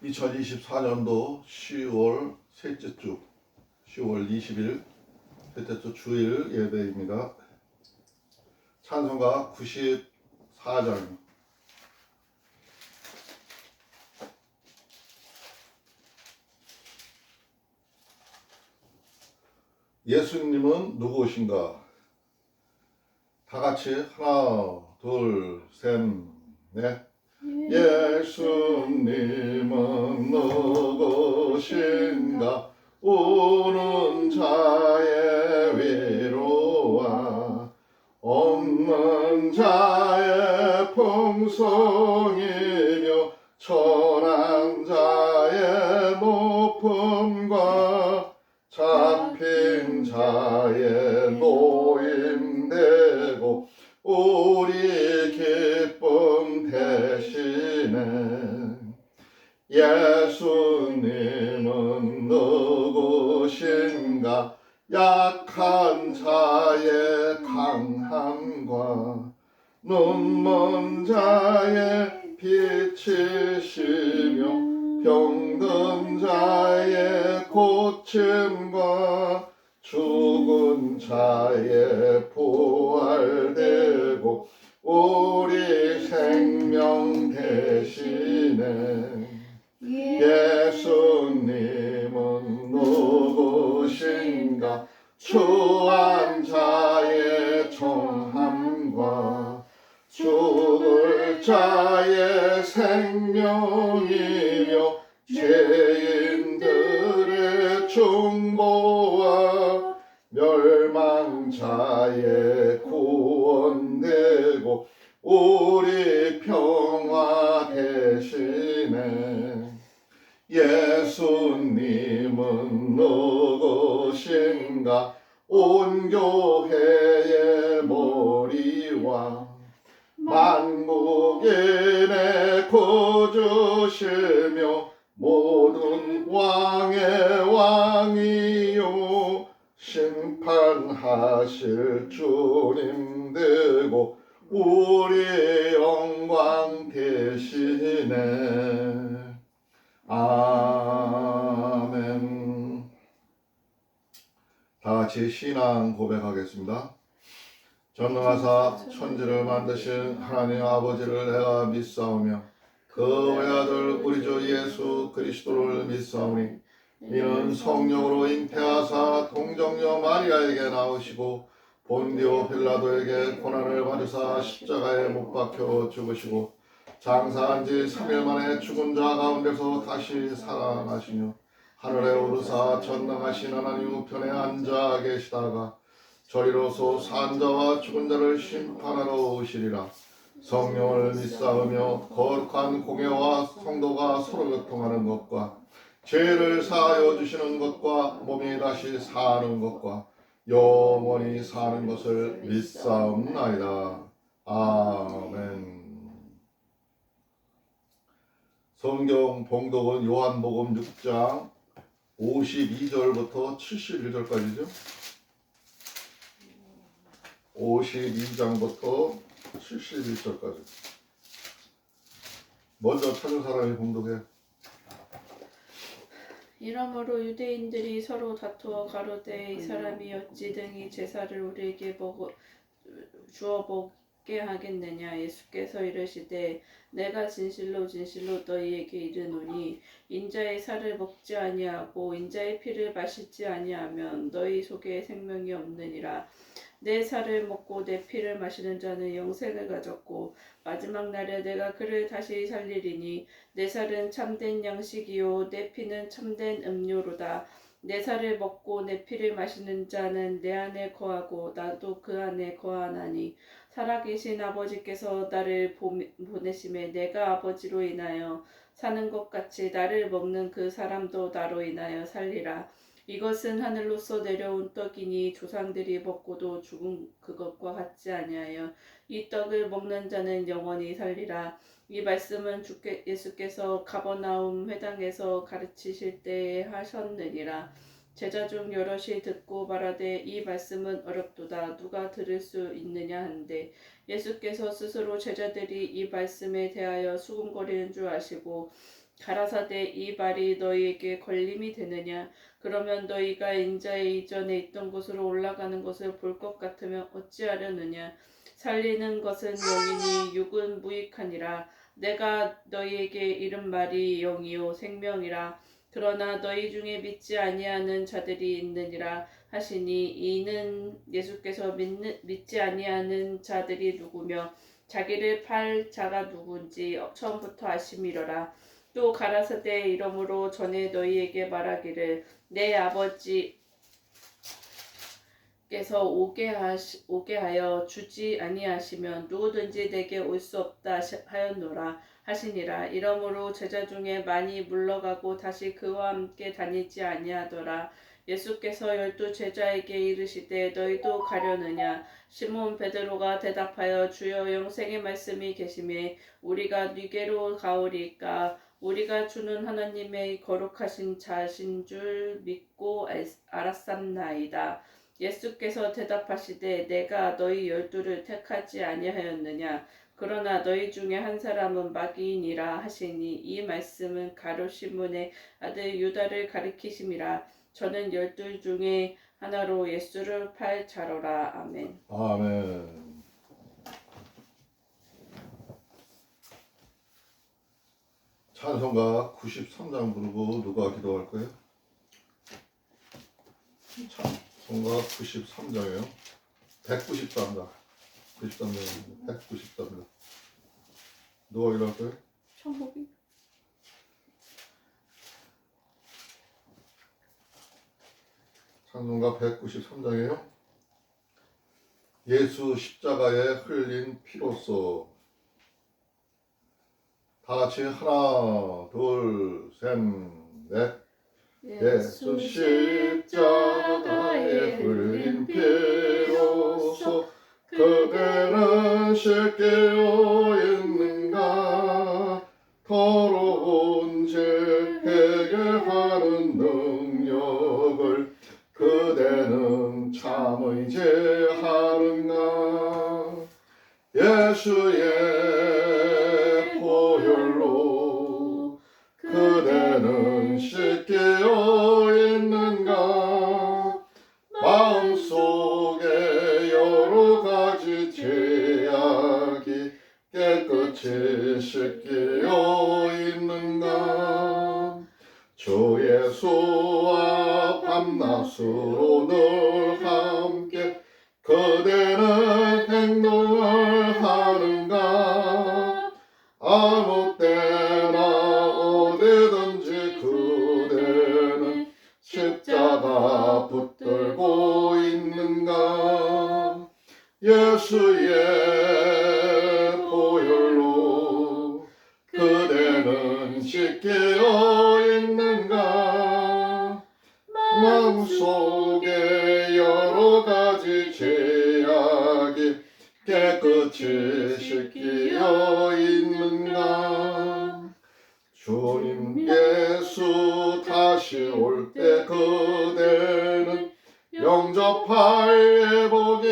2024년도 10월 셋째 주 10월 20일 셋째 주 주일 예배입니다. 찬송가 94장. 예수님은 누구신가? 다 같이 하나, 둘, 셋, 넷. 예수님은 누구신가? 우는 자의 위로와 없는 자의 풍성이며 천한 자의 높음과 잡힌 자의 노임되고 우리 기쁨 대신에 예수님은 누구신가? 약한 자의 강함과 눈먼 자의 빛이시며 병든 자의 고침과 죽은 자의 부활되고 우리 생명 대신에 예수님은 누구신가? 추한 자의 정함과 죽을 자의 생명이며 죄인들의 중보와 멸망자의 구원되고 우리 평화 대신에 예수님은 누구신가? 온 교회의 머리와 만국인의 구주시며 모든 왕의 왕이요 심판하실 주님 되고 우리 영광 대신에 아멘. 다 같이 신앙 고백하겠습니다. 전능하사 천지를 만드신 하나님 아버지를 내가 믿사오며 그 외아들 우리 주 예수 그리스도를 믿사오니 이는 성령으로 잉태하사 동정녀 마리아에게 나오시고 본디오 빌라도에게 고난을 받으사 십자가에 못 박혀 죽으시고 장사한 지 3일 만에 죽은 자 가운데서 다시 살아나시며 하늘에 오르사 전능하신 하나님 우편에 앉아 계시다가 저리로서 산 자와 죽은 자를 심판하러 오시리라. 성령을 믿사오며 거룩한 공예와 성도가 서로 교통하는 것과 죄를 사하여 주시는 것과 몸이 다시 사는 것과 영원히 사는 것을 믿사옵나이다. 아멘. 성경 봉독은 요한복음 6장 52절부터 71절까지죠. 52장부터 71절까지. 먼저 찾은 사람이 봉독해. 이러므로 유대인들이 서로 다투어 가로되 이 사람이 어찌 등이 제사를 우리에게 주어 먹게 하겠느냐. 예수께서 이르시되 내가 진실로 진실로 너희에게 이르노니 인자의 살을 먹지 아니하고 인자의 피를 마시지 아니하면 너희 속에 생명이 없느니라. 내 살을 먹고 내 피를 마시는 자는 영생을 가졌고 마지막 날에 내가 그를 다시 살리리니 내 살은 참된 양식이요 내 피는 참된 음료로다. 내 살을 먹고 내 피를 마시는 자는 내 안에 거하고 나도 그 안에 거하나니 살아계신 아버지께서 나를 보내심에 내가 아버지로 인하여 사는 것 같이 나를 먹는 그 사람도 나로 인하여 살리라. 이것은 하늘로서 내려온 떡이니 조상들이 먹고도 죽은 그것과 같지 아니하여 이 떡을 먹는 자는 영원히 살리라. 이 말씀은 예수께서 가버나움 회당에서 가르치실 때에 하셨느니라. 제자 중 여럿이 듣고 말하되 이 말씀은 어렵도다. 누가 들을 수 있느냐 한데 예수께서 스스로 제자들이 이 말씀에 대하여 수군거리는 줄 아시고 가라사대 이 말이 너희에게 걸림이 되느냐? 그러면 너희가 인자의 이전에 있던 곳으로 올라가는 것을 볼 것 같으면 어찌하려느냐? 살리는 것은 영이니 육은 무익하니라. 내가 너희에게 이른 말이 영이요 생명이라. 그러나 너희 중에 믿지 아니하는 자들이 있느니라 하시니 이는 예수께서 믿지 아니하는 자들이 누구며 자기를 팔 자가 누군지 처음부터 아심이로라. 또 가라사대 이러므로 전에 너희에게 말하기를 내 아버지께서 오게 하여 주지 아니하시면 누구든지 내게 올 수 없다 하였노라 하시니라. 이러므로 제자 중에 많이 물러가고 다시 그와 함께 다니지 아니하더라. 예수께서 12 제자에게 이르시되 너희도 가려느냐? 시몬 베드로가 대답하여 주여 영생의 말씀이 계시매 우리가 네게로 가오리이까? 우리가 주는 하나님의 거룩하신 자신 줄 믿고 알았삼나이다. 예수께서 대답하시되 내가 너희 12를 택하지 아니하였느냐? 그러나 너희 중에 한 사람은 마귀이니라 하시니 이 말씀은 가룟 시몬의 아들 유다를 가리키심이라. 저는 12 중에 하나로 예수를 팔 자로라. 아멘. 아멘. 찬송가 93장 부르고 누가 기도할 거예요? 찬송가 93장이에요. 193장. 93장입니다. 193장. 누가 기도할 거예요? 천국이 찬송가 193장이에요. 예수 십자가에 흘린 피로써. 다 같이 하나, 둘, 셋, 넷. 예수 십자가에 흘린 피로써 그대는 쉽게 있는가? 더러운 죄 해결하는 능력을 그대는 참 의지하는가? 예수의 보혈로 그대는 쉽게 있는가? 마음속에 여러 가지 죄악이 깨끗이 씻기어 있는가? 주 예수와 밤낮으로 늘 함께 그대는 행동을 하는가? 아무 때나 어디든지 그대는 십자가 붙들고 있는가? 예수의 보혈로 그대는 씻겨 있는가? 마음속에 여러 가지 죄악이 깨끗이 씻겨 있는가? 주님 예수 다시 올 때 그대는 영접할 예복이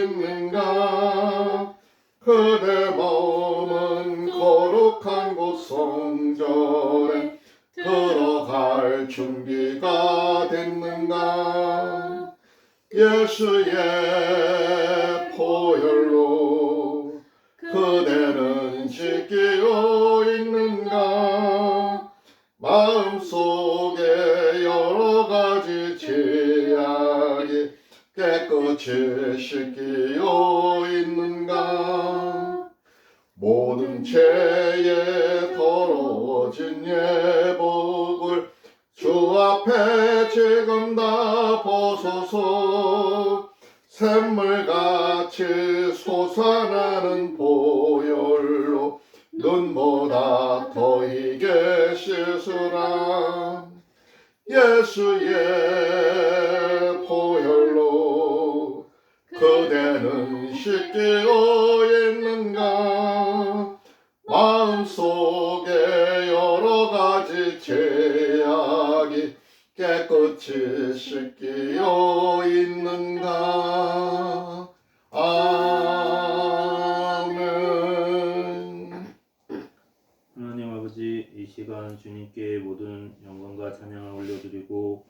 있는가? 그대 마음은 거룩한 곳 성전에 들어갈 준비가 됐는가? 예수의 보혈로 그대는 씻기어 있는가? 마음속에 여러 가지 죄악이 깨끗이 씻기어 있는가? 모든 죄에 더러워진 예복을 주 앞에 지금 다 벗어서 샘물같이 솟아나는 보혈로 눈보다 더 이게 씻으라. 예수의 보혈로 그대는 씻기어 있는가? 마음속에 여러 가지 죄악이 깨끗이 씻기어 있는가? 아멘. 하나님 아버지 아버지, 이 시간 주님께 모든 영광과 찬양을 올려드리고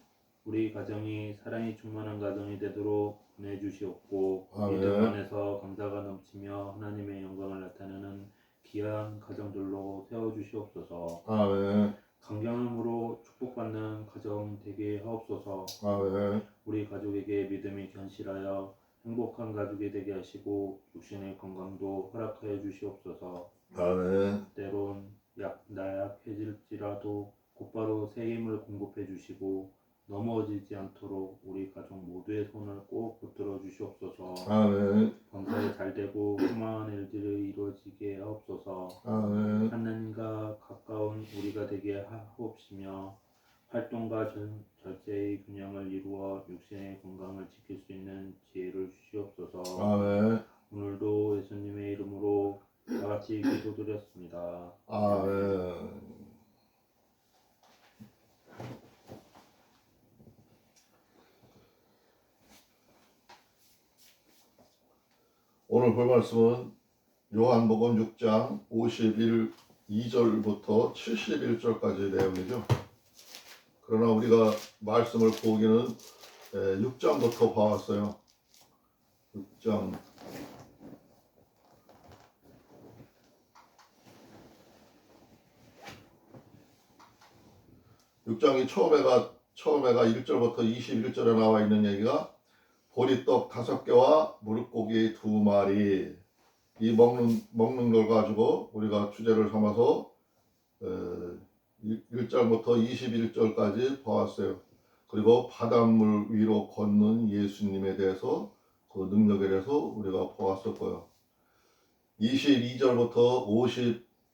우리 가정이 사랑이 충만한 가정이 되도록 보내주시옵고 아멘. 믿음 안에서 감사가 넘치며 하나님의 영광을 나타내는 귀한 가정들로 세워주시옵소서. 아멘. 강경함으로 축복받는 가정 되게 하옵소서. 아멘. 우리 가족에게 믿음이 견실하여 행복한 가족이 되게 하시고 육신의 건강도 허락하여 주시옵소서. 아멘. 때론 나약해질지라도 곧바로 새 힘을 공급해 주시고 넘어지지 않도록 우리 가족 모두의 손을 꼭 붙들어 주시옵소서. 아멘. 범사에 잘되고 소망하는 일들이 이루어지게 하옵소서. 아멘. 하나님과 가까운 우리가 되게 하옵시며 활동과 절제의 균형을 이루어 육신의 건강을 지킬 수 있는 지혜를 주시옵소서. 아멘. 오늘도 예수님의 이름으로 다 같이 기도드렸습니다. 아멘. 오늘 볼 말씀은 요한복음 6장 51~2절부터 71절까지 내용이죠. 그러나 우리가 말씀을 보기는 6장부터 봐왔어요. 6장 6장이 처음에가 1절부터 21절에 나와 있는 얘기가 보리떡 5개와 무릇고기 2마리 이 먹는 걸 가지고 우리가 주제를 삼아서 1절부터 21절까지 봐왔어요. 그리고 바닷물 위로 걷는 예수님에 대해서 그 능력에 대해서 우리가 보았었고요. 22절부터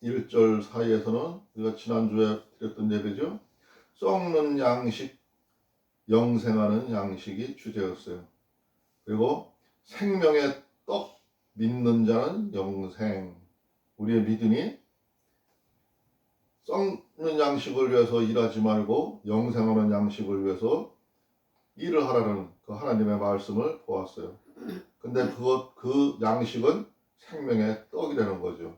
51절 사이에서는 우리가 지난주에 드렸던 예배죠. 썩는 양식, 영생하는 양식이 주제였어요. 그리고 생명의 떡 믿는 자는 영생. 우리의 믿음이 썩는 양식을 위해서 일하지 말고 영생하는 양식을 위해서 일을 하라는 그 하나님의 말씀을 보았어요. 근데 그 양식은 생명의 떡이라는 거죠.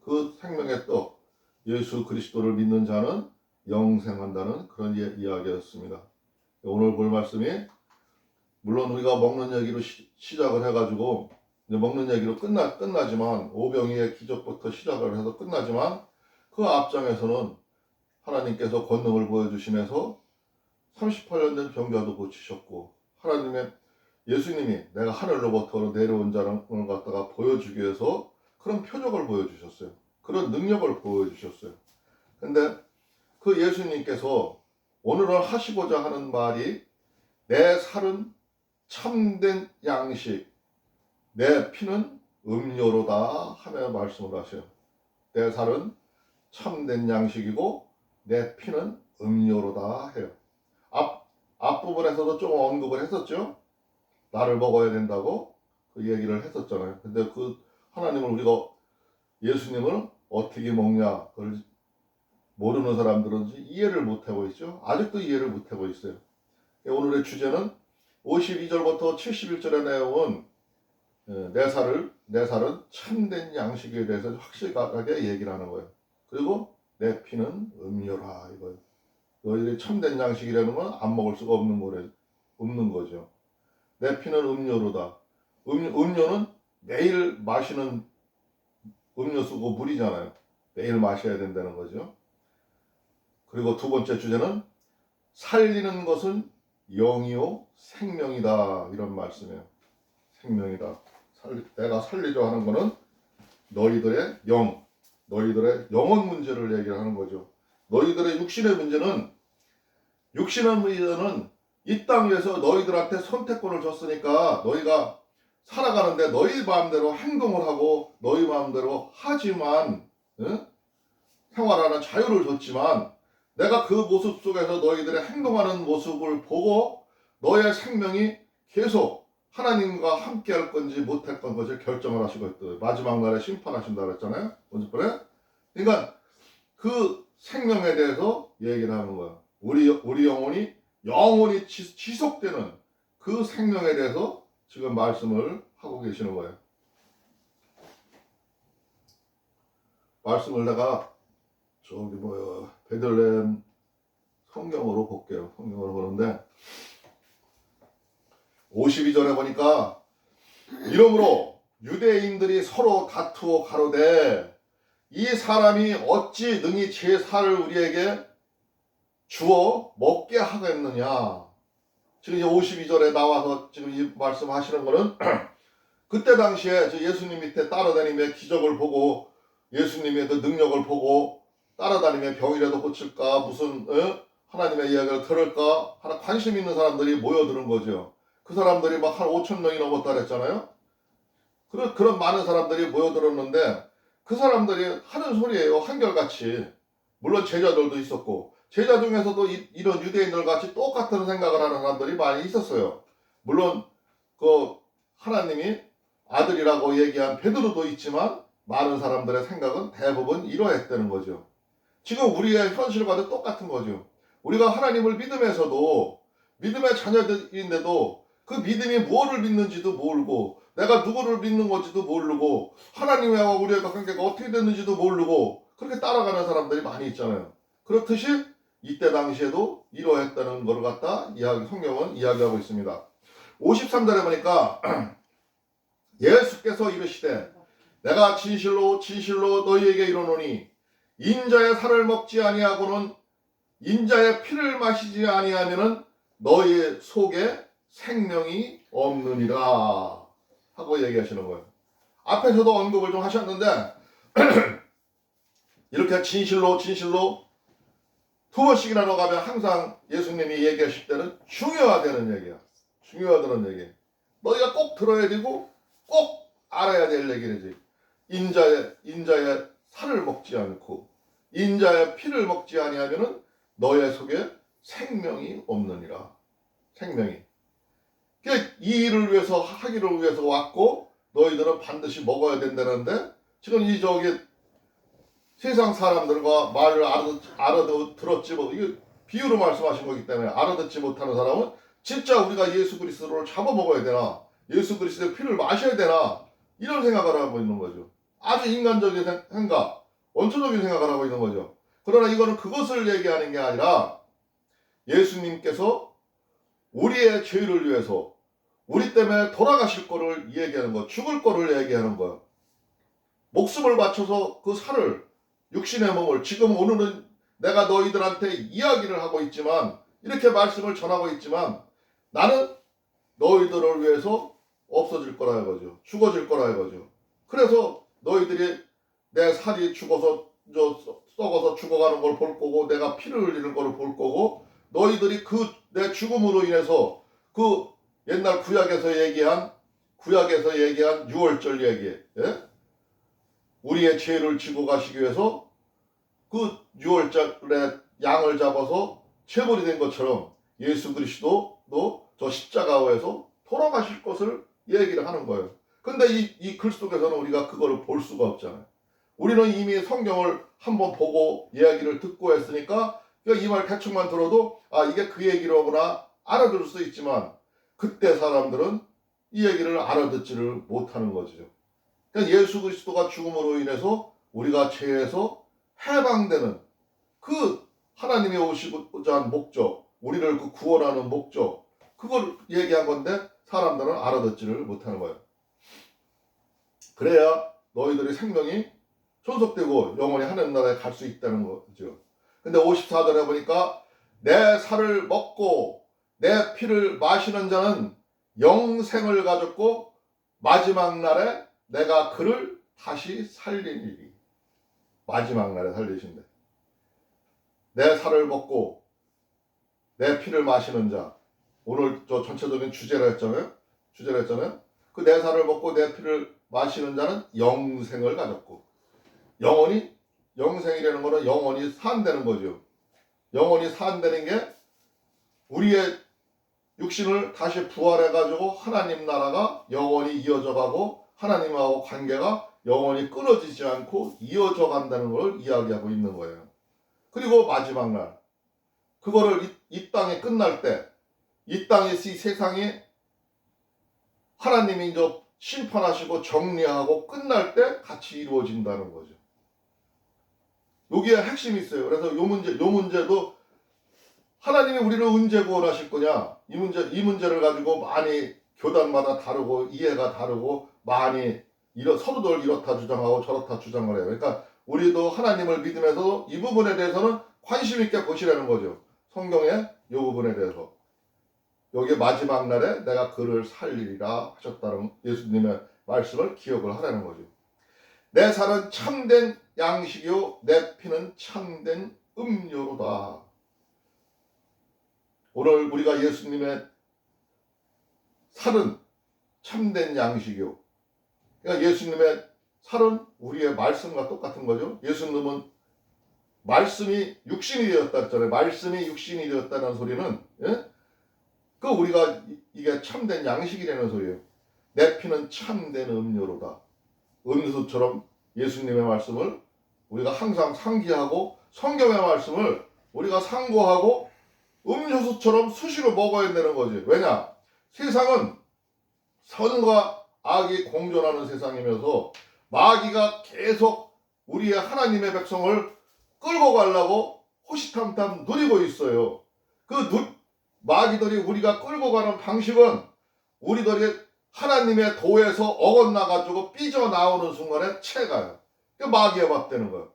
그 생명의 떡, 예수 그리스도를 믿는 자는 영생한다는 그런 이야기였습니다. 오늘 볼 말씀이 물론 우리가 먹는 얘기로 시작을 해가지고 이제 먹는 얘기로 끝나지만 오병이의 기적부터 시작을 해서 끝나지만 그 앞장에서는 하나님께서 권능을 보여주시면서 38년 된 병자도 고치셨고 하나님의 예수님이 내가 하늘로부터 내려온 자를 갖다가 보여주기 위해서 그런 표적을 보여주셨어요. 그런 능력을 보여주셨어요. 근데 그 예수님께서 오늘은 하시고자 하는 말이 내 살은 참된 양식, 내 피는 음료로다 하며 말씀을 하셔요. 내 살은 참된 양식이고 내 피는 음료로다 해요. 앞부분에서도 조금 언급을 했었죠. 나를 먹어야 된다고 그 얘기를 했었잖아요. 근데 그 하나님을 우리가 예수님을 어떻게 먹냐 그걸 모르는 사람들은 이해를 못하고 있죠. 아직도 이해를 못하고 있어요. 오늘의 주제는 52절부터 71절의 내용은 내 살은 참된 양식에 대해서 확실하게 얘기를 하는 거예요. 그리고 내 피는 음료라 이거예요. 너희들이 참된 양식이라는 건 안 먹을 수가 없는 거죠. 내 피는 음료로다. 음료는 매일 마시는 음료수고 물이잖아요. 매일 마셔야 된다는 거죠. 그리고 두 번째 주제는 살리는 것은 영이요 생명이다 이런 말씀이에요. 생명이다. 내가 살리려 하는 것은 너희들의 영혼 문제를 얘기를 하는 거죠. 너희들의 육신의 문제는 이 땅 위에서 너희들한테 선택권을 줬으니까 너희가 살아가는데 너희 마음대로 행동을 하고 너희 마음대로 하지만 생활하는 자유를 줬지만 내가 그 모습 속에서 너희들의 행동하는 모습을 보고 너의 생명이 계속 하나님과 함께 할 건지 못할 건지 결정을 하시고 있더라고요. 마지막 날에 심판하신다 그랬잖아요. 언제번에? 그러니까 그 생명에 대해서 얘기를 하는 거야. 우리 영혼이 지속되는 그 생명에 대해서 지금 말씀을 하고 계시는 거예요. 말씀을 내가 저기 베들레헴 성경으로 볼게요. 성경으로 보는데 52절에 보니까 이러므로 유대인들이 서로 다투어 가로되 이 사람이 어찌 능히 제 살을 우리에게 주어 먹게 하겠느냐. 지금 이제 52절에 나와서 지금 이 말씀하시는 거는 그때 당시에 저 예수님 밑에 따라다니며 기적을 보고 예수님의 그 능력을 보고 따라다니며 병이라도 고칠까 무슨 하나님의 이야기를 들을까 하나 관심 있는 사람들이 모여드는 거죠. 그 사람들이 막 한 5천 명이 넘었다 그랬잖아요. 그런 많은 사람들이 모여들었는데 그 사람들이 하는 소리예요. 한결같이. 물론 제자들도 있었고 제자 중에서도 이런 유대인들 같이 똑같은 생각을 하는 사람들이 많이 있었어요. 물론 그 하나님이 아들이라고 얘기한 베드로도 있지만 많은 사람들의 생각은 대부분 이러했다는 거죠. 지금 우리의 현실과도 똑같은 거죠. 우리가 하나님을 믿으면서도 믿음의 자녀들인데도 그 믿음이 무엇을 믿는지도 모르고 내가 누구를 믿는 건지도 모르고 하나님과 우리의 관계가 어떻게 됐는지도 모르고 그렇게 따라가는 사람들이 많이 있잖아요. 그렇듯이 이때 당시에도 이러했다는 것을 갖다 성경은 이야기하고 있습니다. 53절에 보니까 예수께서 이르시되 내가 진실로 진실로 너희에게 이르노니 인자의 살을 먹지 아니하고는 인자의 피를 마시지 아니하면은 너희 속에 생명이 없느니라 하고 얘기하시는 거예요. 앞에서도 언급을 좀 하셨는데 이렇게 진실로 진실로 두 번씩이나 넣어가면 항상 예수님이 얘기하실 때는 중요하다는 얘기야. 중요하다는 얘기. 너희가 꼭 들어야 되고 꼭 알아야 될 얘기지. 인자의 살을 먹지 않고 인자의 피를 먹지 아니하면은 너희 속에 생명이 없느니라. 생명이. 이 일을 위해서 하기를 위해서 왔고 너희들은 반드시 먹어야 된다는데 지금 세상 사람들과 말을 알아들었지 이게 비유로 말씀하신 거기 때문에 알아듣지 못하는 사람은 진짜 우리가 예수 그리스도를 잡아먹어야 되나 예수 그리스도의 피를 마셔야 되나 이런 생각을 하고 있는 거죠. 아주 인간적인 생각, 원초적인 생각을 하고 있는 거죠. 그러나 이거는 그것을 얘기하는 게 아니라 예수님께서 우리의 죄를 위해서 우리 때문에 돌아가실 거를 얘기하는 거, 죽을 거를 얘기하는 거예요. 목숨을 바쳐서 그 살을 육신의 몸을 지금 오늘은 내가 너희들한테 이야기를 하고 있지만 이렇게 말씀을 전하고 있지만 나는 너희들을 위해서 없어질 거라 이거죠. 죽어질 거라 이거죠. 그래서 너희들이 내 살이 썩어서 죽어가는 걸 볼 거고 내가 피를 흘리는 걸 볼 거고 너희들이 내 죽음으로 인해서 그 옛날 구약에서 얘기한 6월절 얘기 우리의 죄를 지고 가시기 위해서 그 6월절에 양을 잡아서 체벌이 된 것처럼 예수 그리스도도 저 십자가에서 돌아가실 것을 얘기를 하는 거예요. 근데 이 글 속에서는 우리가 그거를 볼 수가 없잖아요. 우리는 이미 성경을 한번 보고 이야기를 듣고 했으니까 이 말 대충만 들어도 이게 그 얘기로구나 알아들을 수 있지만 그때 사람들은 이 얘기를 알아듣지를 못하는 거죠. 그러니까 예수 그리스도가 죽음으로 인해서 우리가 죄에서 해방되는 그 하나님이 오시고자 한 목적, 우리를 그 구원하는 목적, 그걸 얘기한 건데 사람들은 알아듣지를 못하는 거예요. 그래야 너희들의 생명이 존속되고 영원히 하나님 나라에 갈 수 있다는 거죠. 근데 54절에 보니까 내 살을 먹고 내 피를 마시는 자는 영생을 가졌고 마지막 날에 내가 그를 다시 살리리니. 마지막 날에 살리신대. 내 살을 먹고 내 피를 마시는 자. 오늘 저 전체적인 주제라 했잖아요. 그 내 살을 먹고 내 피를 마시는 자는 영생을 가졌고 영원히 영생이라는 거는 영원히 산다는 거죠. 영원히 산다는 게 우리의 육신을 다시 부활해가지고 하나님 나라가 영원히 이어져 가고 하나님하고 관계가 영원히 끊어지지 않고 이어져 간다는 걸 이야기하고 있는 거예요. 그리고 마지막 날 그거를 이 땅이 끝날 때 이 땅의 세상이 하나님이 이제 심판하시고 정리하고 끝날 때 같이 이루어진다는 거죠. 여기에 핵심이 있어요. 그래서 요 문제도 하나님이 우리를 언제 구원하실 거냐? 이 문제를 가지고 많이 교단마다 다르고 이해가 다르고 많이 서로들 이렇다 주장하고 저렇다 주장을 해요. 그러니까 우리도 하나님을 믿으면서 이 부분에 대해서는 관심 있게 보시라는 거죠. 성경의 이 부분에 대해서. 여기 마지막 날에 내가 그를 살리리라 하셨다는 예수님의 말씀을 기억을 하라는 거죠. 내 살은 참된 양식이요 내 피는 참된 음료로다. 오늘 우리가 예수님의 살은 참된 양식이요. 그러니까 예수님의 살은 우리의 말씀과 똑같은 거죠. 예수님은 말씀이 육신이 되었다 했잖아요. 말씀이 육신이 되었다는 소리는 그 우리가 이게 참된 양식이라는 소리예요. 내 피는 참된 음료로다. 음료수처럼 예수님의 말씀을 우리가 항상 상기하고 성경의 말씀을 우리가 상고하고 음료수처럼 수시로 먹어야 되는 거지. 왜냐? 세상은 선과 악이 공존하는 세상이면서 마귀가 계속 우리의 하나님의 백성을 끌고 가려고 호시탐탐 누리고 있어요. 마귀들이 우리가 끌고 가는 방식은 우리들이 하나님의 도에서 어긋나가지고 삐져나오는 순간에 채가요. 그 마귀에 맞대는 거예요.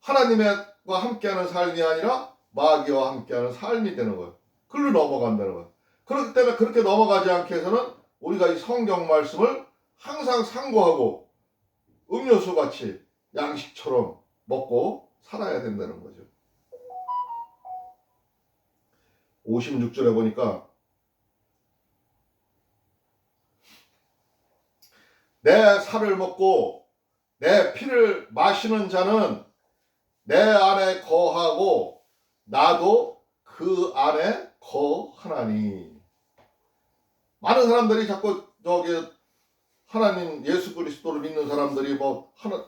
하나님과 함께하는 삶이 아니라 마귀와 함께하는 삶이 되는 거예요. 글로 넘어간다는 거예요. 그렇기 때문에 그렇게 넘어가지 않게 해서는 우리가 이 성경 말씀을 항상 상고하고 음료수같이 양식처럼 먹고 살아야 된다는 거죠. 56절에 보니까 내 살을 먹고 내 피를 마시는 자는 내 안에 거하고 나도 그 안에 거하나니. 많은 사람들이 자꾸 하나님 예수 그리스도를 믿는 사람들이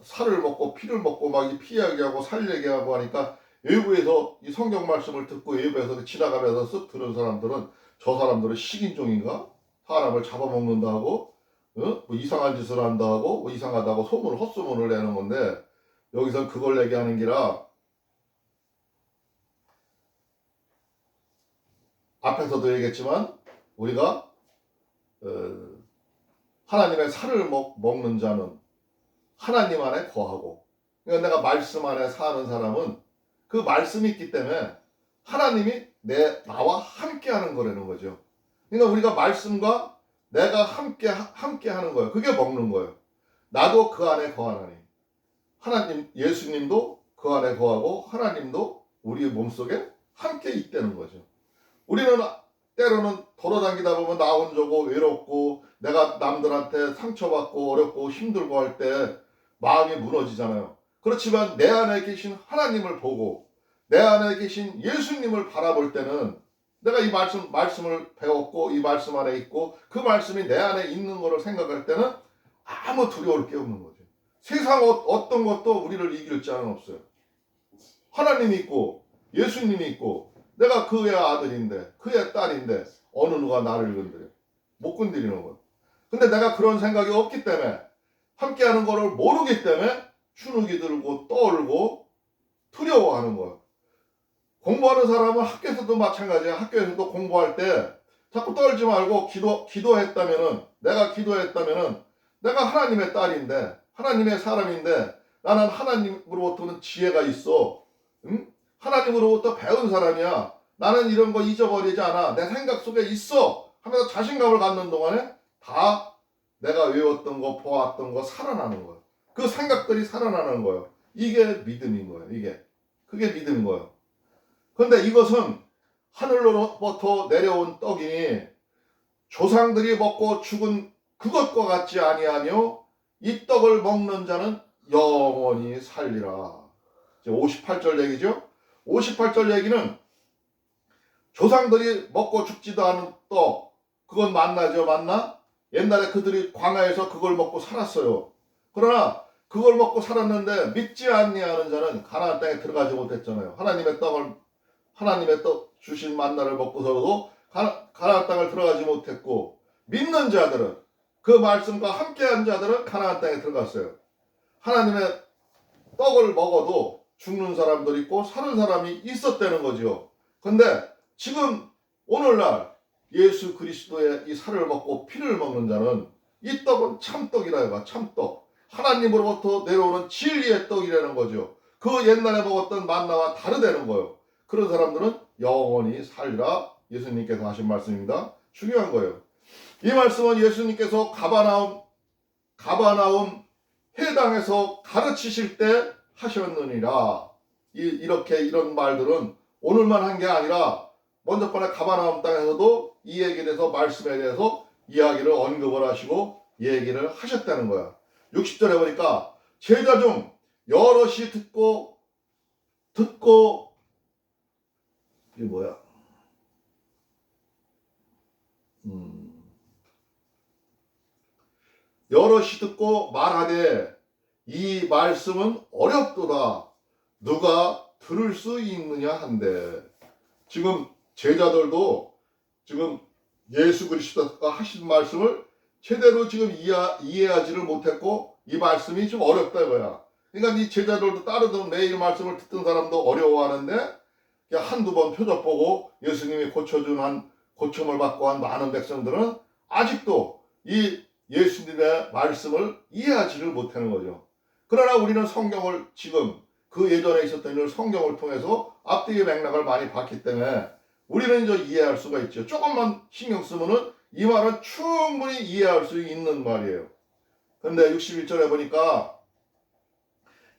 살을 먹고 피를 먹고 막 피 얘기하고 살 얘기하고 하니까 외부에서 이 성경 말씀을 듣고 외부에서 지나가면서 쓱 들은 사람들은 저 사람들은 식인종인가? 사람을 잡아먹는다 하고 뭐 이상한 짓을 한다 하고 뭐 이상하다고 헛소문을 내는 건데 여기서 그걸 얘기하는 기라 앞에서도 얘기했지만 우리가 하나님의 살을 먹는 자는 하나님 안에 거하고 그러니까 내가 말씀 안에 사는 사람은 그 말씀이 있기 때문에 하나님이 나와 함께 하는 거라는 거죠. 그러니까 우리가 말씀과 내가 함께 하는 거예요. 그게 먹는 거예요. 나도 그 안에 거하나니. 하나님, 예수님도 그 안에 거하고 하나님도 우리의 몸속에 함께 있다는 거죠. 우리는 때로는 돌아다니다 보면 나 혼자고 외롭고 내가 남들한테 상처받고 어렵고 힘들고 할 때 마음이 무너지잖아요. 그렇지만 내 안에 계신 하나님을 보고 내 안에 계신 예수님을 바라볼 때는 내가 이 말씀을 배웠고 이 말씀 안에 있고 그 말씀이 내 안에 있는 거를 생각할 때는 아무 두려울 게 없는 거죠. 세상 어떤 것도 우리를 이길 자는 없어요. 하나님이 있고 예수님이 있고 내가 그의 아들인데 그의 딸인데 어느 누가 나를 건드려? 못 건드리는 거예요. 근데 내가 그런 생각이 없기 때문에 함께하는 거를 모르기 때문에 주눅이 들고 떨고 두려워하는 거예요. 공부하는 사람은 학교에서도 마찬가지야. 학교에서도 공부할 때 자꾸 떨지 말고 기도했다면은 내가 하나님의 딸인데 하나님의 사람인데 나는 하나님으로부터는 지혜가 있어. 응? 하나님으로부터 배운 사람이야. 나는 이런 거 잊어버리지 않아. 내 생각 속에 있어. 하면서 자신감을 갖는 동안에 다 내가 외웠던 거 보았던 거 살아나는 거예요. 그 생각들이 살아나는 거예요. 이게 믿음인 거예요. 그게 믿음인 거예요. 그런데 이것은 하늘로부터 내려온 떡이니 조상들이 먹고 죽은 그것과 같지 아니하며 이 떡을 먹는 자는 영원히 살리라. 58절 얘기죠. 58절 얘기는 조상들이 먹고 죽지도 않은 떡, 그건 만나죠. 만나? 옛날에 그들이 광야에서 그걸 먹고 살았어요. 그러나 그걸 먹고 살았는데 믿지 아니하는 자는 가나안 땅에 들어가지 못했잖아요. 하나님의 떡 주신 만나를 먹고서도 가나안 땅을 들어가지 못했고 믿는 자들은 그 말씀과 함께한 자들은 가나안 땅에 들어갔어요. 하나님의 떡을 먹어도 죽는 사람도 있고 사는 사람이 있었다는 거죠. 근데 지금 오늘날 예수 그리스도의 이 살을 먹고 피를 먹는 자는 이 떡은 참떡이라 해봐. 참떡. 하나님으로부터 내려오는 진리의 떡이라는 거죠. 그 옛날에 먹었던 만나와 다르다는 거예요. 그런 사람들은 영원히 살리라. 예수님께서 하신 말씀입니다. 중요한 거예요. 이 말씀은 예수님께서 가버나움 회당에서 가르치실 때 하셨느니라. 이런 말들은 오늘만 한 게 아니라 먼저 번에 가버나움 땅에서도 이 얘기에 대해서 말씀에 대해서 이야기를 언급을 하시고 얘기를 하셨다는 거야. 60절에 보니까 제자 중 여럿이 듣고 이게 뭐야? 여럿이 듣고 말하되 이 말씀은 어렵도다. 누가 들을 수 있느냐 한데. 지금 제자들도 지금 예수 그리스도가 하신 말씀을 제대로 지금 이해하지를 못했고 이 말씀이 좀 어렵다 이거야. 그러니까 이 제자들도 따르던 매일 말씀을 듣던 사람도 어려워하는데 한두 번 표적 보고 예수님이 고침을 받고 한 많은 백성들은 아직도 이 예수님의 말씀을 이해하지를 못하는 거죠. 그러나 우리는 성경을 지금 그 예전에 있었던 일을 성경을 통해서 앞뒤의 맥락을 많이 봤기 때문에 우리는 이제 이해할 수가 있죠. 조금만 신경 쓰면은 이 말은 충분히 이해할 수 있는 말이에요. 그런데 61절에 보니까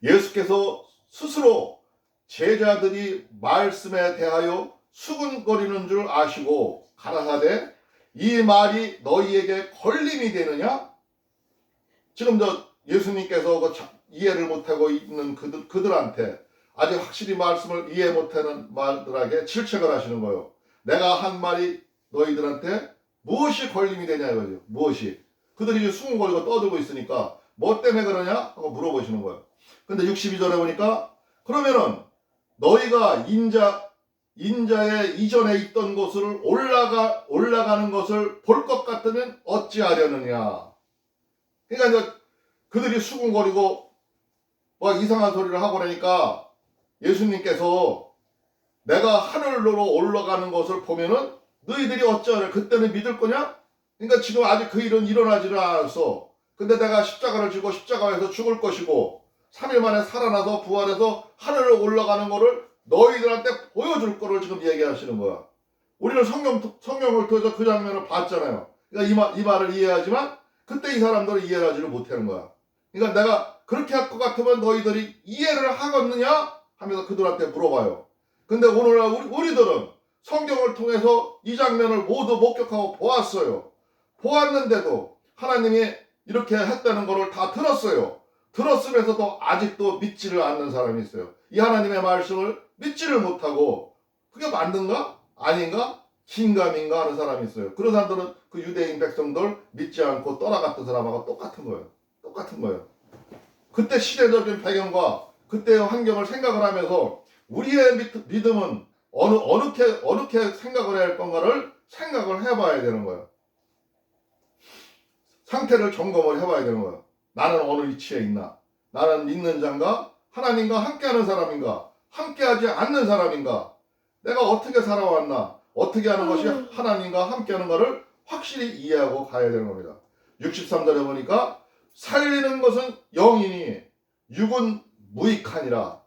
예수께서 스스로 제자들이 말씀에 대하여 수군거리는 줄 아시고 가라사대 이 말이 너희에게 걸림이 되느냐? 지금 예수님께서 이해를 못하고 있는 그들한테 아직 확실히 말씀을 이해 못하는 말들에게 질책을 하시는 거예요. 내가 한 말이 너희들한테 무엇이 걸림이 되냐 이거죠. 무엇이. 그들이 이제 수군거리고 떠들고 있으니까 뭐 때문에 그러냐? 하고 물어보시는 거예요. 근데 62절에 보니까 그러면은 너희가 인자의 이전에 있던 곳을 올라가는 것을 볼 것 같으면 어찌하려느냐. 그러니까 이제 그들이 수군거리고 막 이상한 소리를 하고 그러니까 예수님께서 내가 하늘로 올라가는 것을 보면은 너희들이 어찌하려 그때는 믿을 거냐? 그러니까 지금 아직 그 일은 일어나지는 않았어. 근데 내가 십자가를 지고 십자가에서 죽을 것이고 3일 만에 살아나서 부활해서 하늘로 올라가는 거를 너희들한테 보여줄 거를 지금 얘기하시는 거야. 우리는 성경을 통해서 그 장면을 봤잖아요. 그러니까 이 말을 이해하지만 그때 이 사람들은 이해를 하지를 못하는 거야. 그러니까 내가 그렇게 할 것 같으면 너희들이 이해를 하겠느냐? 하면서 그들한테 물어봐요. 근데 오늘날 우리들은 성경을 통해서 이 장면을 모두 목격하고 보았어요. 보았는데도 하나님이 이렇게 했다는 것을 다 들었어요. 들었으면서도 아직도 믿지를 않는 사람이 있어요. 이 하나님의 말씀을 믿지를 못하고 그게 맞는가? 아닌가? 긴가민가 하는 사람이 있어요. 그런 사람들은 그 유대인 백성들 믿지 않고 떠나갔던 사람하고 똑같은 거예요. 똑같은 거예요. 그때 시대적인 배경과 그때의 환경을 생각을 하면서 우리의 믿음은 어떻게 생각을 해야 할 건가를 생각을 해봐야 되는 거예요. 상태를 점검을 해봐야 되는 거예요. 나는 어느 위치에 있나? 나는 믿는 자인가? 하나님과 함께하는 사람인가? 함께하지 않는 사람인가? 내가 어떻게 살아왔나? 어떻게 하는 것이 하나님과 함께하는 것을 확실히 이해하고 가야 되는 겁니다. 63절에 보니까 살리는 것은 영이니 육은 무익하니라.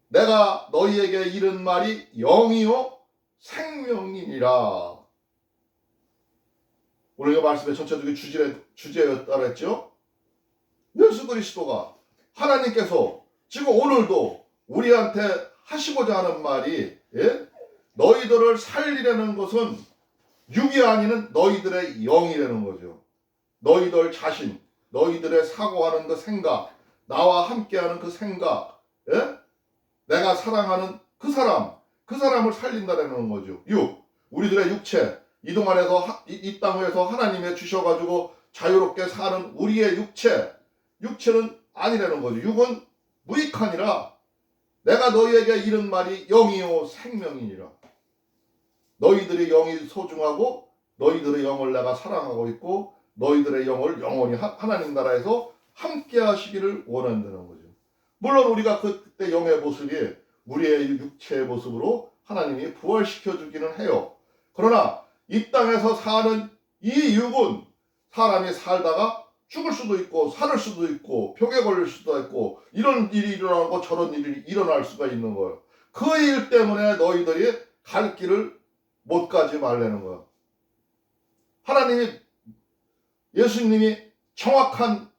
내가 너희에게 이른 말이 영이요 생명이니라. 오늘 이 말씀의 전체적인 주제였다 그랬죠. 예수 그리스도가 하나님께서 지금 오늘도 우리한테 하시고자 하는 말이 너희들을 살리려는 것은 육이 아니는 너희들의 영이라는 거죠. 너희들 자신, 너희들의 사고하는 그 생각, 나와 함께하는 그 생각, 내가 사랑하는 그 사람을 살린다라는 거죠. 우리들의 육체, 이 동안에서 이 땅에서 하나님의 주셔가지고 자유롭게 사는 우리의 육체는 아니라는 거죠. 육은 무익하니라. 내가 너희에게 이른 말이 영이요 생명이니라. 너희들의 영이 소중하고 너희들의 영을 내가 사랑하고 있고 너희들의 영을 영원히 하나님 나라에서 함께 하시기를 원한다는 거죠. 물론 우리가 그때 영의 모습이 우리의 육체의 모습으로 하나님이 부활시켜 주기는 해요. 그러나 이 땅에서 사는 이 육은 사람이 살다가 죽을 수도 있고 살을 수도 있고 병에 걸릴 수도 있고 이런 일이 일어나고 저런 일이 일어날 수가 있는 거예요. 그 일 때문에 너희들이 갈 길을 못 가지 말라는 거예요. 하나님이 예수님이 정확한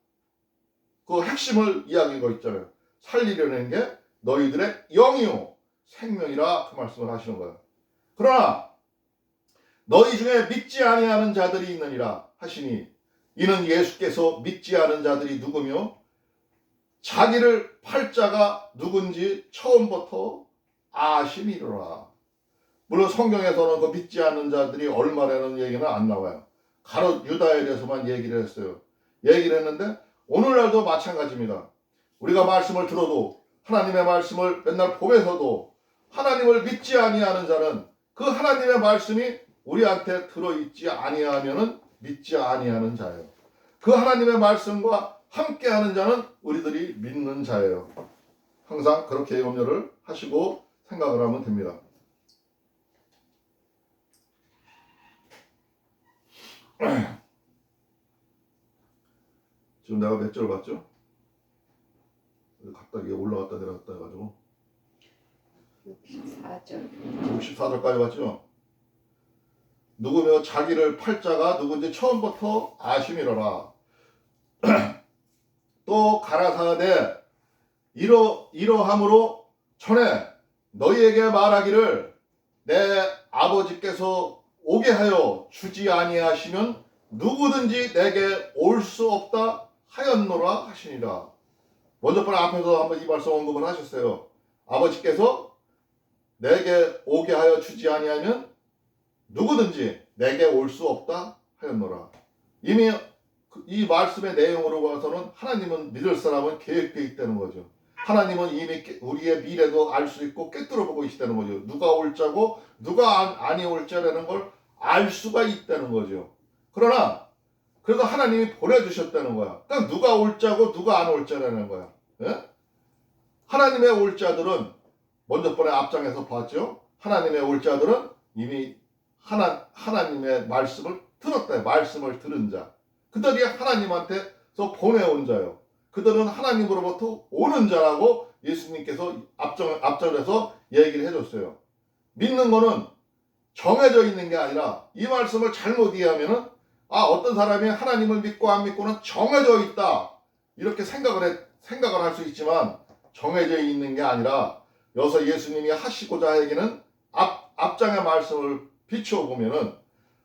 그 핵심을 이야기하고 있잖아요. 살리려는 게 너희들의 영이요 생명이라 그 말씀을 하시는 거예요. 그러나 너희 중에 믿지 아니하는 자들이 있느니라 하시니 이는 예수께서 믿지 않은 자들이 누구며 자기를 팔 자가 누군지 처음부터 아심이로라. 물론 성경에서는 그 믿지 않는 자들이 얼마라는 얘기는 안 나와요. 가롯 유다에 대해서만 얘기를 했어요. 얘기를 했는데 오늘날도 마찬가지입니다. 우리가 말씀을 들어도 하나님의 말씀을 맨날 보면서도 하나님을 믿지 아니하는 자는 그 하나님의 말씀이 우리한테 들어있지 아니하면은 믿지 아니하는 자예요. 그 하나님의 말씀과 함께하는 자는 우리들이 믿는 자예요. 항상 그렇게 염려를 하시고 생각을 하면 됩니다. 지금 내가 몇 절 봤죠? 갑자기 올라갔다 내려갔다 해가지고 64절. 64절까지 봤죠? 누구며 자기를 팔자가 누군지 처음부터 아심이로라. 또 가라사대 이러함으로 전에 너희에게 말하기를 내 아버지께서 오게 하여 주지 아니하시면 누구든지 내게 올 수 없다 하였노라 하시니라. 먼저 번 앞에서 한번 이 말씀 언급을 하셨어요. 아버지께서 내게 오게 하여 주지 아니하면 누구든지 내게 올 수 없다 하였노라. 이미 이 말씀의 내용으로 봐서는 하나님은 믿을 사람은 계획되어 있다는 거죠. 하나님은 이미 우리의 미래도 알 수 있고 꿰뚫어 보고 있다는 거죠. 누가 올 자고 누가 아니 올 자라는 걸 알 수가 있다는 거죠. 그러나 그래도 하나님이 보내주셨다는 거야. 그러니까 누가 올 자고 누가 안 올 자라는 거야. 예? 하나님의 올 자들은 먼저 번에 앞장에서 봤죠. 하나님의 올 자들은 이미 하나님의 말씀을 들었다. 말씀을 들은 자. 그들이 하나님한테서 보내온 자요. 그들은 하나님으로부터 오는 자라고 예수님께서 앞절에서 얘기를 해줬어요. 믿는 거는 정해져 있는 게 아니라 이 말씀을 잘못 이해하면은 어떤 사람이 하나님을 믿고 안 믿고는 정해져 있다. 이렇게 생각을 할 수 있지만 정해져 있는 게 아니라 여기서 예수님이 하시고자 하기는 앞장의 말씀을 비추어 보면은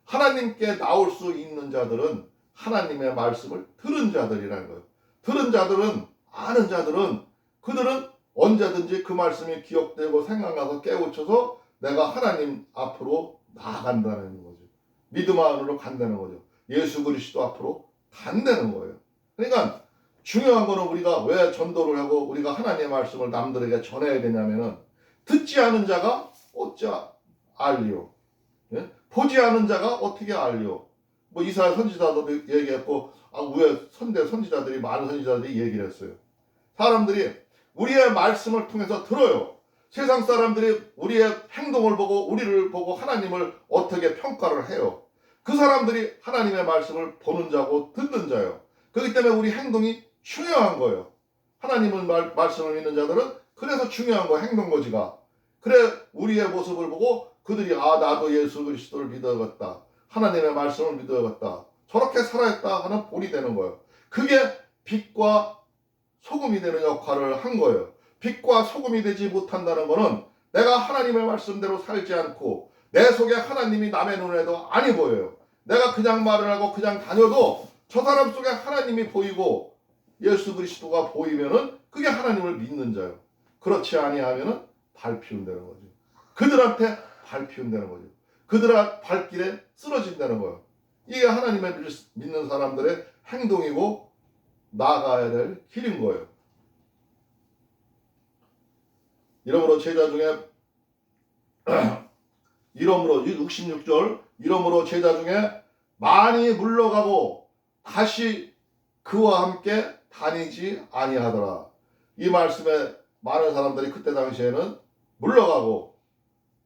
하나님께 나올 수 있는 자들은 하나님의 말씀을 들은 자들이라는 거예요. 들은 자들은 아는 자들은 그들은 언제든지 그 말씀이 기억되고 생각나서 깨우쳐서 내가 하나님 앞으로 나아간다는 거죠. 믿음 안으로 간다는 거죠. 예수 그리스도 앞으로 간다는 거예요. 그러니까 중요한 거는 우리가 왜 전도를 하고 우리가 하나님의 말씀을 남들에게 전해야 되냐면은 듣지 않은 자가 어찌 알리요? 예? 보지 않은 자가 어떻게 알리요? 뭐 이스라엘 선지자도 얘기했고 왜 선지자들이 많은 선지자들이 얘기를 했어요. 사람들이 우리의 말씀을 통해서 들어요. 세상 사람들이 우리의 행동을 보고 우리를 보고 하나님을 어떻게 평가를 해요. 그 사람들이 하나님의 말씀을 보는 자고 듣는 자예요. 그렇기 때문에 우리 행동이 중요한 거예요. 하나님을 말씀을 믿는 자들은 그래서 중요한 거예요. 행동거지가. 그래 우리의 모습을 보고 그들이 나도 예수 그리스도를 믿어야겠다. 하나님의 말씀을 믿어야겠다. 저렇게 살아야겠다 하는 본이 되는 거예요. 그게 빛과 소금이 되는 역할을 한 거예요. 빛과 소금이 되지 못한다는 것은 내가 하나님의 말씀대로 살지 않고 내 속에 하나님이 남의 눈에도 아니 보여요. 내가 그냥 말을 하고 그냥 다녀도 저 사람 속에 하나님이 보이고 예수 그리스도가 보이면은 그게 하나님을 믿는 자예요. 그렇지 아니하면은 발 피운다는 거죠. 그들한테 발 피운다는 거죠. 그들의 발길에 쓰러진다는 거예요. 이게 하나님을 믿는 사람들의 행동이고 나아가야 될 길인 거예요. 이러므로 제자 중에 66절 이러므로 제자 중에 많이 물러가고 다시 그와 함께 다니지 아니하더라. 이 말씀에 많은 사람들이 그때 당시에는 물러가고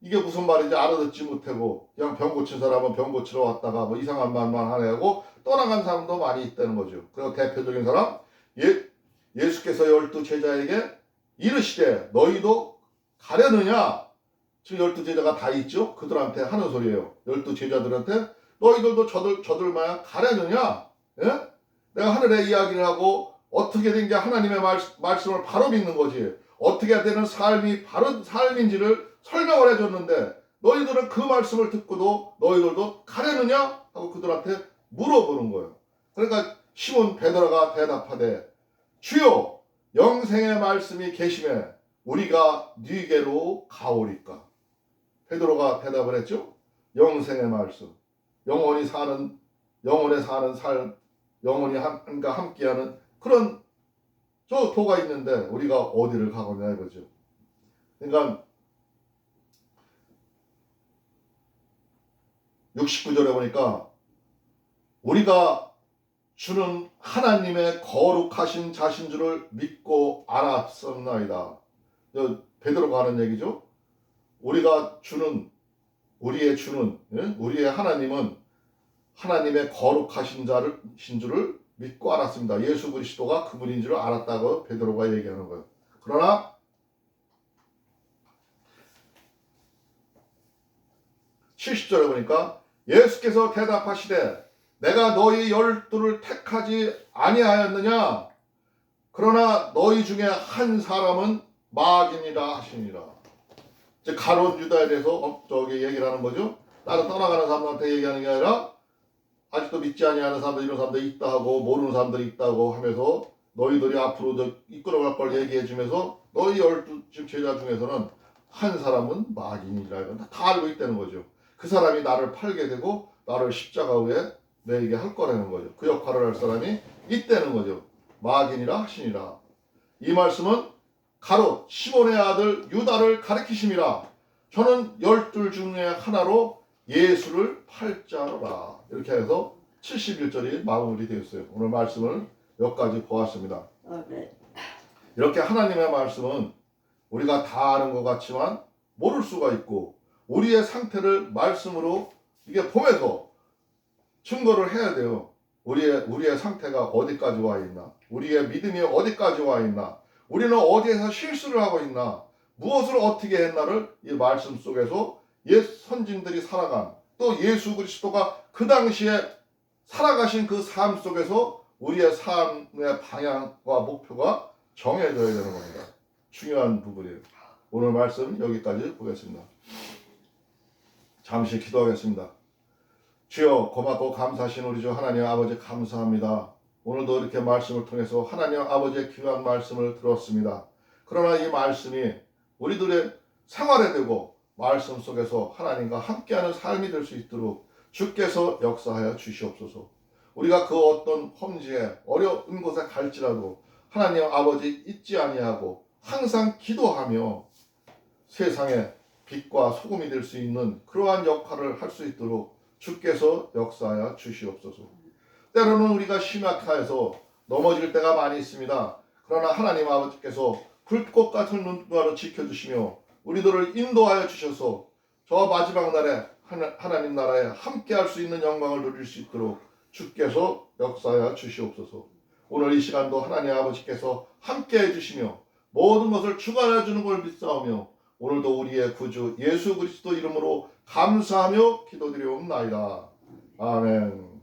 이게 무슨 말인지 알아듣지 못하고 그냥 병 고친 사람은 병 고치러 왔다가 뭐 이상한 말만 하네하고 떠나간 사람도 많이 있다는 거죠. 그리고 대표적인 사람 예수께서 12 제자에게 이르시되 너희도 가려느냐. 지금 12 제자가 다 있죠. 그들한테 하는 소리예요. 12 제자들한테 너희들도 저들 마냥 가려느냐. 예? 내가 하늘의 이야기를 하고 어떻게 된 게 하나님의 말씀을 바로 믿는 거지. 어떻게 되는 삶이 바른 삶인지를 설명을 해줬는데 너희들은 그 말씀을 듣고도 너희들도 가려느냐? 하고 그들한테 물어보는 거예요. 그러니까 시몬 베드로가 대답하되 주여 영생의 말씀이 계심에 우리가 네게로 가오리까. 베드로가 대답을 했죠. 영생의 말씀, 영원히 사는 삶, 영원히 함께하는 그런 저 도가 있는데 우리가 어디를 가거냐 이거죠. 그러니까 69절에 보니까 우리가 주는 하나님의 거룩하신 자신 줄을 믿고 알았었나이다. 베드로가 하는 얘기죠. 우리가 주는 우리의 하나님은 하나님의 거룩하신 자신 줄을 믿고 알았습니다. 예수 그리스도가 그분인 줄 알았다고 베드로가 얘기하는 거예요. 그러나 70절에 보니까 예수께서 대답하시되 내가 너희 12를 택하지 아니하였느냐. 그러나 너희 중에 한 사람은 마귀니라 하시니라. 이제 가룟 유다에 대해서 저기 얘기를 하는 거죠. 나는 떠나가는 사람한테 얘기하는 게 아니라 아직도 믿지 아니하는 사람들 이런 사람들이 있다 하고 모르는 사람들이 있다고 하면서 너희들이 앞으로 이끌어갈 걸 얘기해 주면서 너희 12 제자 중에서는 한 사람은 마귀니라. 이건 다 알고 있다는 거죠. 그 사람이 나를 팔게 되고 나를 십자가 위에 내게 할 거라는 거죠. 그 역할을 할 사람이 있다는 거죠. 마귀니라 하시니라. 이 말씀은 가롯 시몬의 아들 유다를 가리키심이라. 저는 12 중에 하나로 예수를 팔자로라. 이렇게 해서 71절이 마무리되었어요. 오늘 말씀을 몇 가지 보았습니다. 네. 이렇게 하나님의 말씀은 우리가 다 아는 것 같지만 모를 수가 있고 우리의 상태를 말씀으로 이게 보면서 증거를 해야 돼요. 우리의 상태가 어디까지 와 있나? 우리의 믿음이 어디까지 와 있나? 우리는 어디에서 실수를 하고 있나? 무엇을 어떻게 했나를 이 말씀 속에서 옛 선진들이 살아간 또 예수 그리스도가 그 당시에 살아가신 그 삶 속에서 우리의 삶의 방향과 목표가 정해져야 되는 겁니다. 중요한 부분이에요. 오늘 말씀 여기까지 보겠습니다. 잠시 기도하겠습니다. 주여 고맙고 감사하신 우리 주 하나님 아버지 감사합니다. 오늘도 이렇게 말씀을 통해서 하나님 아버지의 귀한 말씀을 들었습니다. 그러나 이 말씀이 우리들의 생활에 되고 말씀 속에서 하나님과 함께하는 삶이 될 수 있도록 주께서 역사하여 주시옵소서. 우리가 그 어떤 험지에 어려운 곳에 갈지라도 하나님 아버지 잊지 아니하고 항상 기도하며 세상에 빛과 소금이 될 수 있는 그러한 역할을 할 수 있도록 주께서 역사하여 주시옵소서. 때로는 우리가 심약하여서 넘어질 때가 많이 있습니다. 그러나 하나님 아버지께서 불꽃 같은 눈동자로 지켜주시며 우리들을 인도하여 주셔서 저 마지막 날에 하나님 나라에 함께할 수 있는 영광을 누릴 수 있도록 주께서 역사하여 주시옵소서. 오늘 이 시간도 하나님 아버지께서 함께해 주시며 모든 것을 주관해 주는 걸 믿사오며 오늘도 우리의 구주 예수 그리스도 이름으로 감사하며 기도드리옵나이다. 아멘.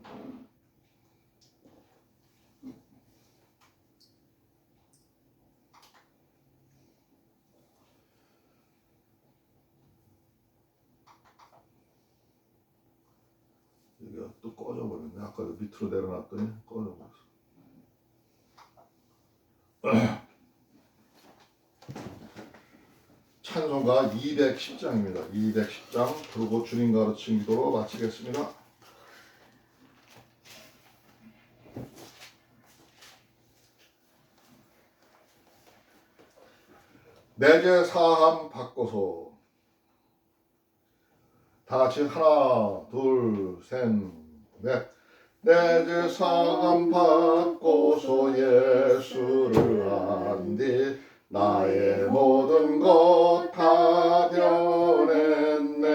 여기가 또 꺼져버렸네. 아까도 밑으로 내려놨더니 꺼져버렸어. 찬송가 210장입니다. 210장 그리고 주님 가르친 기도로 마치겠습니다. 내게 사함 바꿔서 다 같이 하나 둘 셋 넷 내 죄 사함 받고서 예수를 안디 나의 모든 것 다 변했네.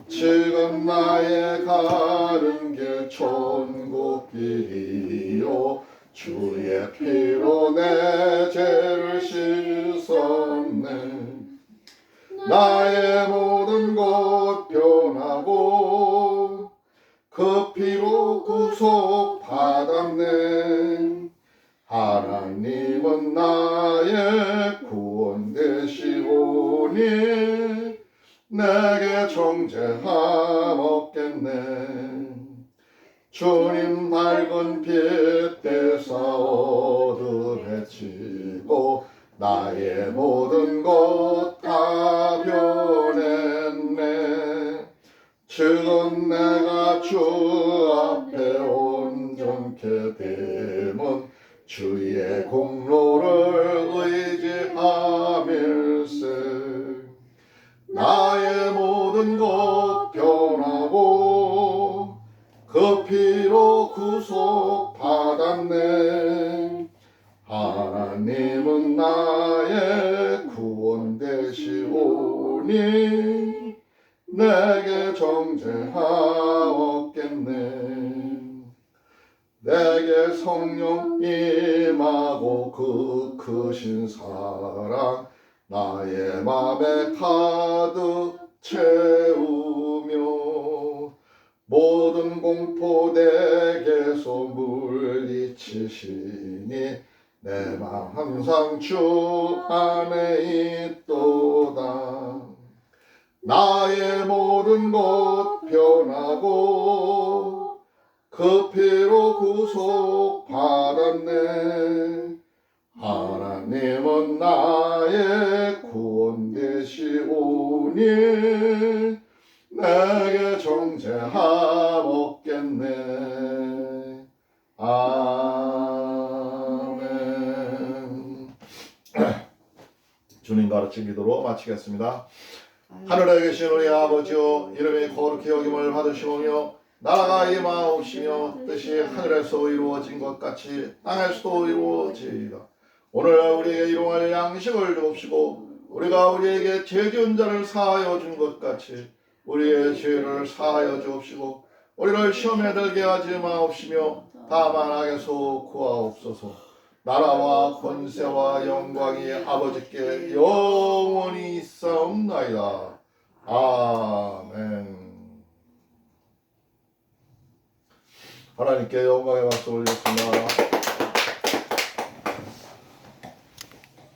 지금 나의 가는 길 천국 길이요 주의 피로 내 죄를 씻었네. 나의 모든 것 변하고 그 피로 구속 받았네. 하나님은 나의 구원 되시오니 내게 정죄함 없겠네. 주님 밝은 빛 대사 어둠에 지고 나의 모든 것 다 변했네. 지금 내가 주 앞에 온전케 됨은 주의 공로를 의지함일세. 나의 모든 것 변하고 그 피로 구속 받았네. 하나님은 나의 구원 되시오니 내게 정죄함 없겠네. 내게 성령 임하고 그 크신 사랑 나의 맘에 가득 채우며 모든 공포 내게서 물리치시니 내 맘 항상 주 안에 있도다. 나의 모든 것 변하고 그 피로 구속 받았네. 하나님은 나의 구원 되시오니 내게 정죄함 없겠네. 아멘. 주님 가르친 기도로 마치겠습니다. 하늘에 계신 우리 아버지여, 이름이 거룩히 여김을 받으시오며 나라가 임하옵시며 뜻이 하늘에서 이루어진 것 같이 땅에서도 이루어지이다. 오늘 우리에게 일용할 양식을 주옵시고 우리가 우리에게 죄 지은 자를 사하여 준 것 같이 우리의 죄를 사하여 주옵시고 우리를 시험에 들게 하지 마옵시며 다만 악에서 구하옵소서. 나라와 권세와 영광이 아버지께 영원히 있사옵나이다. 아멘. 하나님께 영광의 박수 올리겠습니다.